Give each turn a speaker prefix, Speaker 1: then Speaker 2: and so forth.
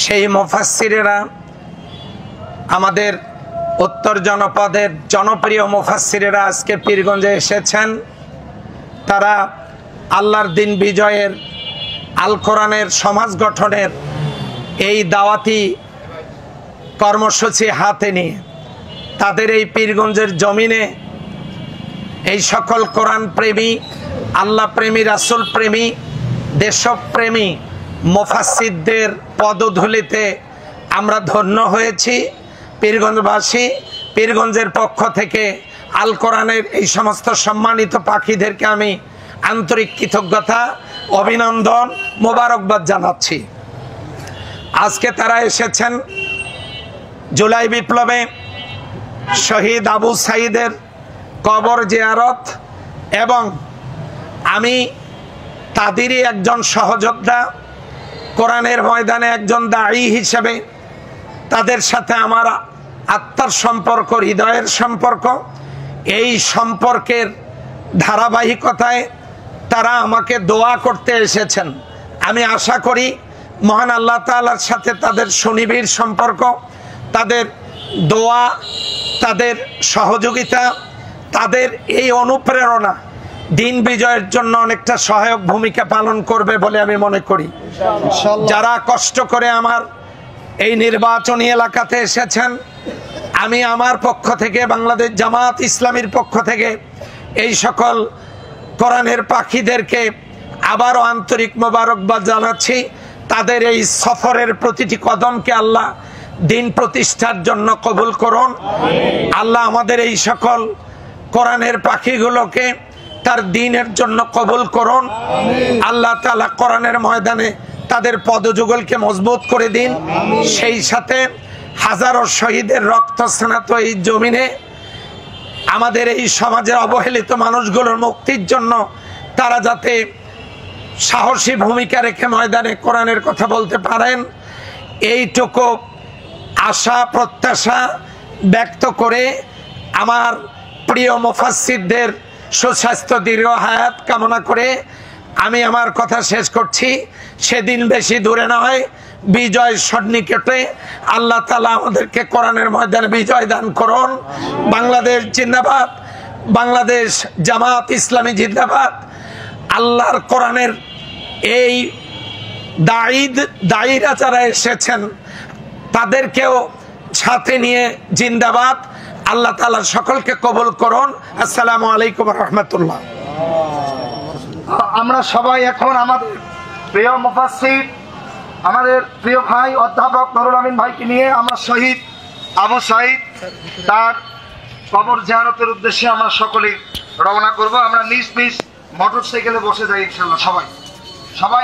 Speaker 1: সেই মুফাসসিরেরা আমাদের উত্তর জনপদের জনপ্রিয় মুফাসসিরেরা আজকে পীরগঞ্জে এসেছেন। তারা আল্লাহর দিন বিজয়ের, আল কোরআনের সমাজ গঠনের এই দাওয়াতি কর্মসূচি হাতে নিয়ে তাদের এই পীরগঞ্জের জমিনে এই সকল কোরআন প্রেমী, আল্লাহ প্রেমী, রাসূল প্রেমী, দেশপ্রেমী মুফাসসিরদের পদধূলিতে আমরা ধন্য হয়েছি। পীরগঞ্জবাসী, পীরগঞ্জের পক্ষ থেকে আল কোরআনের এই সমস্ত সম্মানিত পাখিদেরকে আমি আন্তরিক কৃতজ্ঞতা, অভিনন্দন, মোবারকবাদ জানাচ্ছি। আজকে তারা এসেছেন জুলাই বিপ্লবে শহীদ আবু সাঈদের কবর জিয়ারত, এবং আমি তাদেরই একজন সহযোদ্ধা, কোরআনের ময়দানে একজন দায়ী হিসেবে তাদের সাথে আমার আত্মার সম্পর্ক, হৃদয়ের সম্পর্ক। এই সম্পর্কের ধারাবাহিকতায় তারা আমাকে দোয়া করতে এসেছেন। আমি আশা করি মহান আল্লাহ তাআলার সাথে তাদের সুনিবিড় সম্পর্ক, তাদের দোয়া, তাদের সহযোগিতা, তাদের এই অনুপ্রেরণা দিন বিজয়ের জন্য অনেকটা সহায়ক ভূমিকা পালন করবে বলে আমি মনে করি। যারা কষ্ট করে আমার এই নির্বাচনী এলাকাতে এসেছেন, আমি আমার পক্ষ থেকে, বাংলাদেশ জামাত ইসলামীর পক্ষ থেকে এই সকল কোরআনের পাখিদেরকে আবারও আন্তরিক মোবারকবাদ জানাচ্ছি। তাদের এই সফরের প্রতিটি কদমকে আল্লাহ দিন প্রতিষ্ঠার জন্য কবুল করুন। আল্লাহ আমাদের এই সকল কোরআনের পাখিগুলোকে তার দ্বীনের জন্য কবুল করুন। আল্লাহ তাআলা কোরআনের ময়দানে তাদের পদযুগলকে মজবুত করে দিন। সেই সাথে হাজারো শহীদের রক্ত স্নাত এই জমিনে আমাদের এই সমাজের অবহেলিত মানুষগুলোর মুক্তির জন্য তারা যাতে সাহসী ভূমিকা রেখে ময়দানে কোরআনের কথা বলতে পারেন, এইটুকু আশা প্রত্যাশা ব্যক্ত করে আমার প্রিয় মুফাসসিরদের সুস্বাস্থ্য, দীর্ঘ হায়াত কামনা করে আমি আমার কথা শেষ করছি। সেদিন বেশি দূরে নয়, বিজয় সন্নিকটে। আল্লাহ তাআলা আমাদেরকে কোরআনের ময়দানে বিজয় দান করুন। বাংলাদেশ জিন্দাবাদ, বাংলাদেশ জামাত ইসলামী জিন্দাবাদ। আল্লাহর কোরআনের এই দায়ীরা যারা এসেছেন তাদেরকেও সাথে নিয়ে জিন্দাবাদ। আল্লাহ তাআলা সকলকে কবুল করুন। আসসালামু আলাইকুম ওয়া রাহমাতুল্লাহ।
Speaker 2: আমরা সবাই এখন আমাদের প্রিয় মুফাসসির, আমাদের প্রিয় ভাই অধ্যাপক নুরুল আমিন ভাইকে নিয়ে আমরা শহীদ আবু সাঈদ তার কবর জিয়ারতের উদ্দেশ্যে আমরা সকলে রওনা করব। আমরা নিজ নিজ মোটরসাইকেলে বসে যাই ইনশাআল্লাহ। সবাই